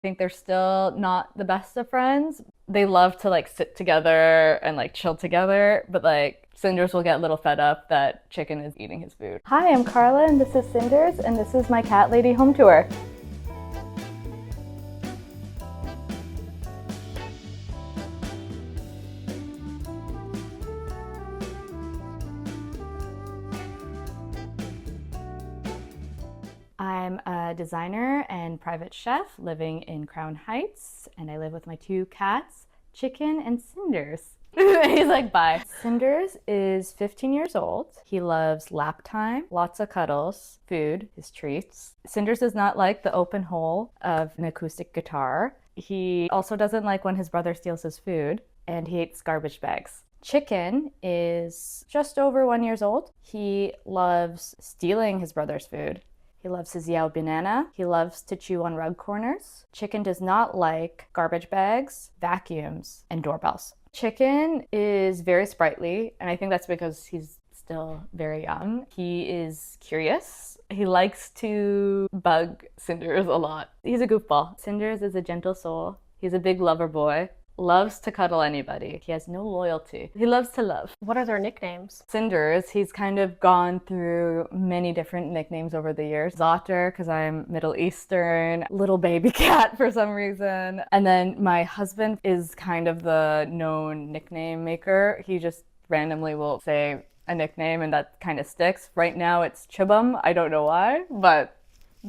think they're still not the best of friends. They love to like sit together and like chill together, but like Cinders will get a little fed up that Chicken is eating his food. Hi, I'm Carla and this is Cinders and this is my cat lady home tour. I'm a designer and private chef living in Crown Heights, and I live with my two cats, Chicken and Cinders. He's like, bye. Cinders is 15 years old. He loves lap time, lots of cuddles, food, his treats. Cinders does not like the open hole of an acoustic guitar. He also doesn't like when his brother steals his food, and he hates garbage bags. Chicken is just over 1 year old. He loves stealing his brother's food. He loves his Yao banana. He loves to chew on rug corners. Chicken does not like garbage bags, vacuums, and doorbells. Chicken is very sprightly, and I think that's because he's still very young. He is curious. He likes to bug Cinders a lot. He's a goofball. Cinders is a gentle soul. He's a big lover boy. Loves to cuddle anybody. He has no loyalty. He loves to love. What are their nicknames? Cinders, he's kind of gone through many different nicknames over the years. Zotter, because I'm Middle Eastern. Little baby cat for some reason. And then my husband is kind of the known nickname maker. He just randomly will say a nickname and that kind of sticks. Right now it's Chibum. I don't know why, but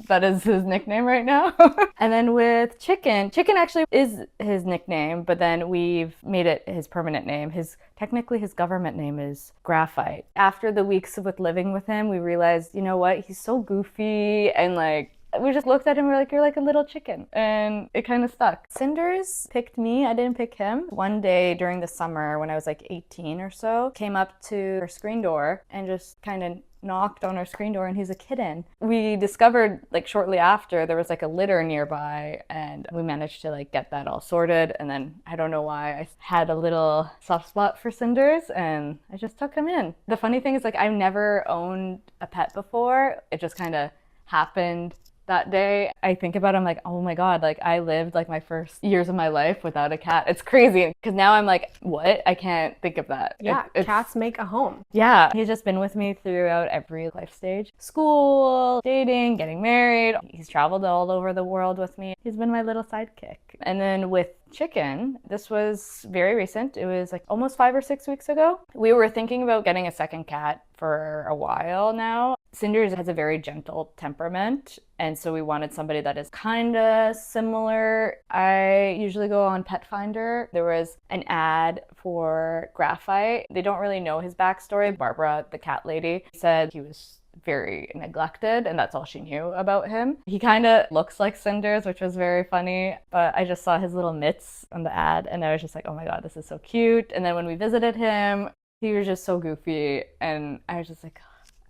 that is his nickname right now. And then with Chicken actually is his nickname, but then we've made it his permanent name. Technically his government name is Graphite. After the weeks with living with him, we realized, you know what, he's so goofy, and like we just looked at him and we're like, you're like a little chicken. And it kind of stuck. Cinders picked me. I didn't pick him. One day during the summer when I was like 18 or so, came up to our screen door and just kind of knocked on our screen door, and he's a kitten. We discovered like shortly after there was like a litter nearby, and we managed to like get that all sorted. And then I don't know why I had a little soft spot for Cinders and I just took him in. The funny thing is like I've never owned a pet before. It just kind of happened that day. I think about it, I'm like, oh my God, like I lived like my first years of my life without a cat. It's crazy because now I'm like, what? I can't think of that. Yeah, cats make a home. Yeah, he's just been with me throughout every life stage. School, dating, getting married. He's traveled all over the world with me. He's been my little sidekick. And then with Chicken, this was very recent. It was like almost 5 or 6 weeks ago. We were thinking about getting a second cat for a while now. Cinders has a very gentle temperament, and so we wanted somebody that is kind of similar. I usually go on Pet Finder. There was an ad for Graphite. They don't really know his backstory. Barbara, the cat lady, said he was very neglected, and that's all she knew about him. He kind of looks like Cinders, which was very funny, but I just saw his little mitts on the ad and I was just like, oh my God, this is so cute. And then when we visited him, he was just so goofy, and I was just like,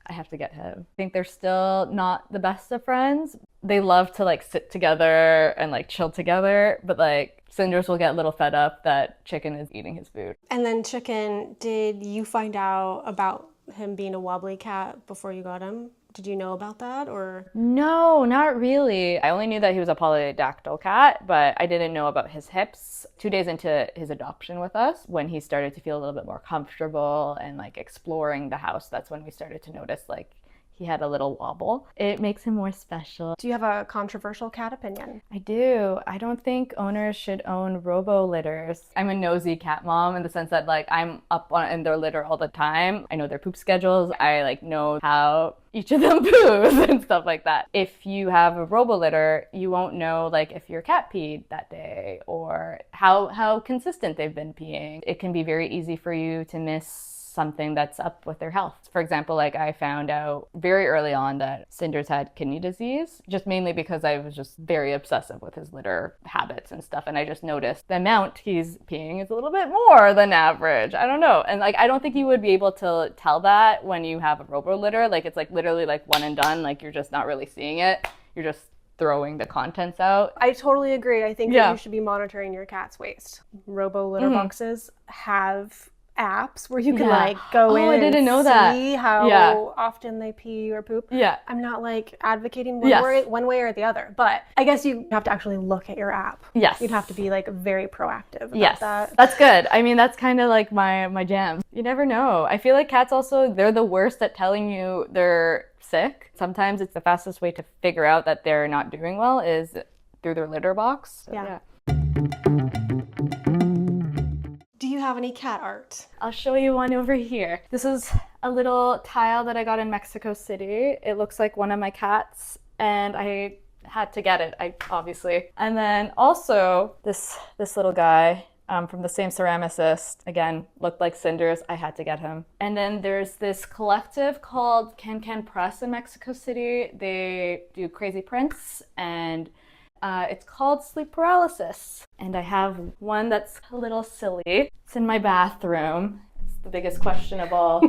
I have to get him. I think they're still not the best of friends. They love to like sit together and like chill together, but like Cinders will get a little fed up that Chicken is eating his food. And then Chicken, did you find out about him being a wobbly cat before you got him? Did you know about that, or? No, not really. I only knew that he was a polydactyl cat, but I didn't know about his hips. 2 days into his adoption with us, when he started to feel a little bit more comfortable and like exploring the house, that's when we started to notice like he had a little wobble. It makes him more special. Do you have a controversial cat opinion? I do. I don't think owners should own robo litters. I'm a nosy cat mom in the sense that like I'm up in their litter all the time. I know their poop schedules. I like know how each of them poos and stuff like that. If you have a robo litter, you won't know like if your cat peed that day or how consistent they've been peeing. It can be very easy for you to miss something that's up with their health. For example, like I found out very early on that Cinders had kidney disease, just mainly because I was just very obsessive with his litter habits and stuff. And I just noticed the amount he's peeing is a little bit more than average. I don't know. And like, I don't think you would be able to tell that when you have a robo litter. Like it's like literally like one and done. Like you're just not really seeing it. You're just throwing the contents out. I totally agree. I think that you should be monitoring your cat's waste. Robo litter boxes have apps where you can Yeah. like go in I didn't and know that. see how Yeah. often they pee or poop. Yeah. I'm not like advocating Yes. one way or the other, but I guess you have to actually look at your app. Yes. You'd have to be like very proactive about Yes. that. That's good. I mean, that's kind of like my jam. You never know. I feel like cats also, they're the worst at telling you they're sick. Sometimes it's the fastest way to figure out that they're not doing well is through their litter box. So, Yeah. Do you have any cat art? I'll show you one over here. This is a little tile that I got in Mexico City. It looks like one of my cats, and I had to get it, obviously. And then also this little guy from the same ceramicist, again, looked like Cinders. I had to get him. And then there's this collective called Can Press in Mexico City. They do crazy prints, and it's called Sleep Paralysis. And I have one that's a little silly. It's in my bathroom. It's the biggest question of all.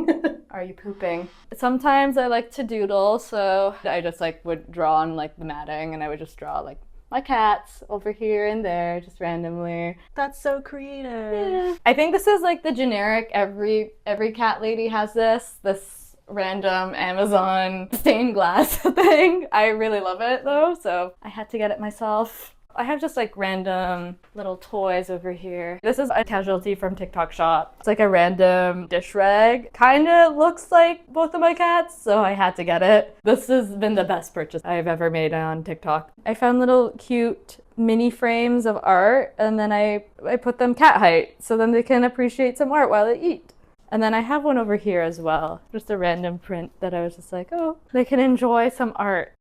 Are you pooping? Sometimes I like to doodle, so I just like would draw on like the matting, and I would just draw like my cats over here and there, just randomly. That's so creative. Yeah. I think this is like the generic, every cat lady has this random Amazon stained glass thing. I really love it though, so I had to get it myself. I have just like random little toys over here. This is a casualty from TikTok shop. It's like a random dish rag. Kind of looks like both of my cats, so I had to get it. This has been the best purchase I've ever made on TikTok. I found little cute mini frames of art, and then I put them cat height, so then they can appreciate some art while they eat. And then I have one over here as well. Just a random print that I was just like, oh, they can enjoy some art.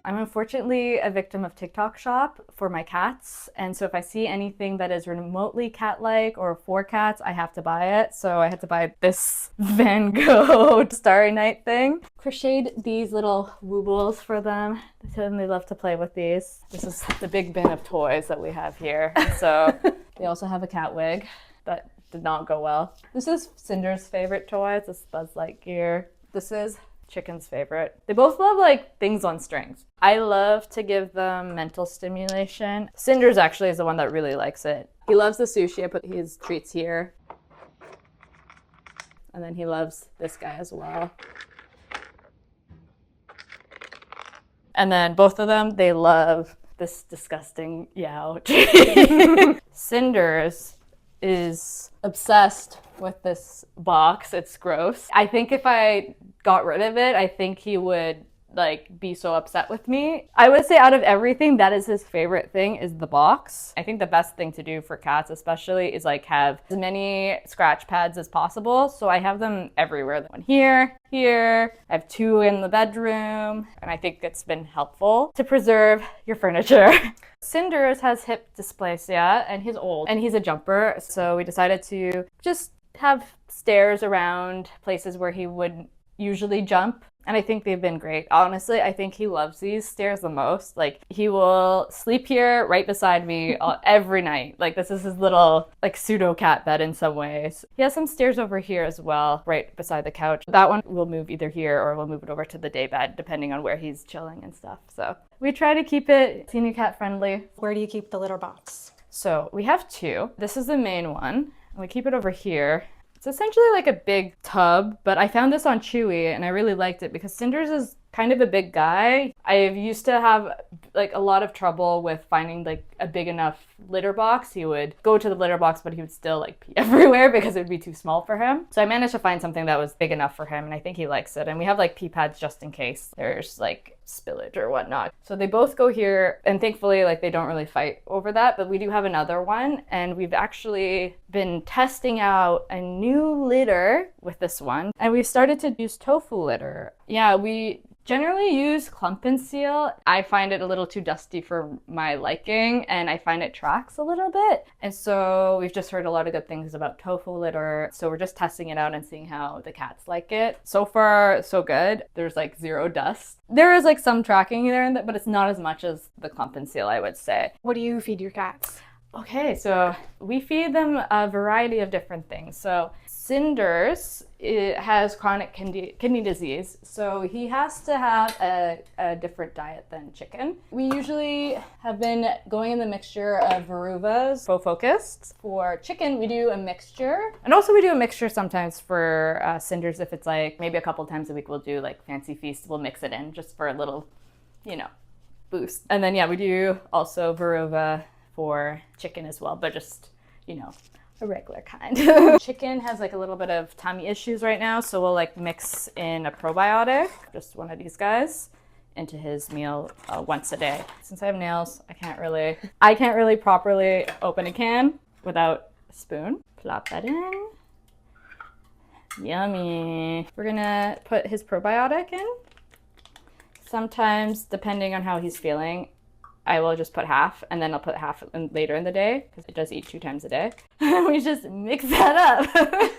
I'm unfortunately a victim of TikTok shop for my cats. And so if I see anything that is remotely cat-like or for cats, I have to buy it. So I had to buy this Van Gogh Starry Night thing. Crocheted these little woobles for them. And they love to play with these. This is the big bin of toys that we have here. So they also have a cat wig that did not go well. This is Cinder's favorite toy. It's this Buzz Lightyear. This is Chicken's favorite. They both love like things on strings. I love to give them mental stimulation. Cinders actually is the one that really likes it. He loves the sushi. I put his treats here. And then he loves this guy as well. And then both of them, they love this disgusting Yao treat. Cinders is obsessed with this box. It's gross. I think if I got rid of it, I think he would like be so upset with me. I would say out of everything, that is his favorite thing, is the box. I think the best thing to do for cats especially is like have as many scratch pads as possible. So I have them everywhere. One here, I have two in the bedroom, and I think it's been helpful to preserve your furniture. Cinders has hip dysplasia, and he's old, and he's a jumper. So we decided to just have stairs around places where he would usually jump. And I think they've been great. Honestly, I think he loves these stairs the most. Like, he will sleep here right beside me every night. Like, this is his little, like, pseudo cat bed in some ways. He has some stairs over here as well, right beside the couch. That one we'll move either here or we'll move it over to the day bed, depending on where he's chilling and stuff. So we try to keep it senior cat friendly. Where do you keep the litter box? So we have two. This is the main one, and we keep it over here. It's essentially like a big tub, but I found this on Chewy and I really liked it because Cinders is kind of a big guy. I used to have like a lot of trouble with finding like a big enough litter box. He would go to the litter box, but he would still like pee everywhere because it would be too small for him. So I managed to find something that was big enough for him, and I think he likes it. And we have like pee pads just in case there's like spillage or whatnot. So they both go here, and thankfully like they don't really fight over that, but we do have another one, and we've actually been testing out a new litter with this one, and we've started to use tofu litter. Yeah, we generally use clump and seal. I find it a little too dusty for my liking, and I find it tracks a little bit. And so we've just heard a lot of good things about tofu litter. So we're just testing it out and seeing how the cats like it. So far, so good. There's like zero dust. There is like some tracking there, but it's not as much as the clump and seal, I would say. What do you feed your cats? Okay, so we feed them a variety of different things. So Cinders, it has chronic kidney disease, so he has to have a different diet than chicken. We usually have been going in the mixture of Veruvas, focused. For chicken, we do a mixture. And also we do a mixture sometimes for Cinders if it's like maybe a couple times a week we'll do like Fancy Feast. We'll mix it in just for a little, you know, boost. And then yeah, we do also Veruva for chicken as well, but just, you know, a regular kind. Chicken has like a little bit of tummy issues right now, so we'll like mix in a probiotic, just one of these guys, into his meal once a day. Since I have nails, I can't really properly open a can without a spoon. Plop that in. Yummy. We're gonna put his probiotic in. Sometimes, depending on how he's feeling, I will just put half, and then I'll put half later in the day, because it does eat 2 times a day. We just mix that up.